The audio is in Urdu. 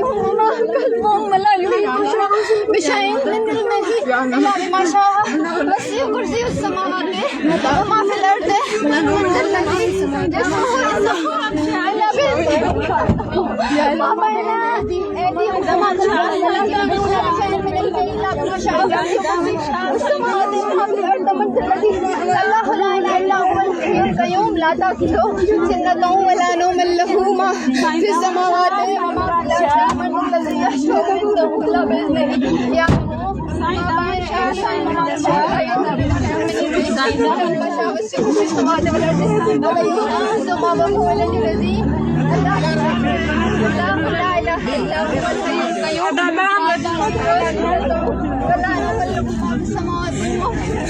هنا قلبهم ملائم بشيء من المجيء إلى ما شاء وسع كرسي السماوات وما في الأرض من الذي يسمعه إلا بإذنه ما بين أيديهم وما خلفهم لا يملكون شيئا من الأمر إلا بما شاء والسماوات وما في الأرض من الذي الله لا إله إلا هو الحي القيوم لا تأخذه سنة ولا نوم له ما في السماوات وما في الأرض من الذي يشفع عنده إلا بإذنه يعلم ما يشاء وما يشاء هو الذي لا إله إلا هو الحي القيوم لا يملك ما في السماوات والأرض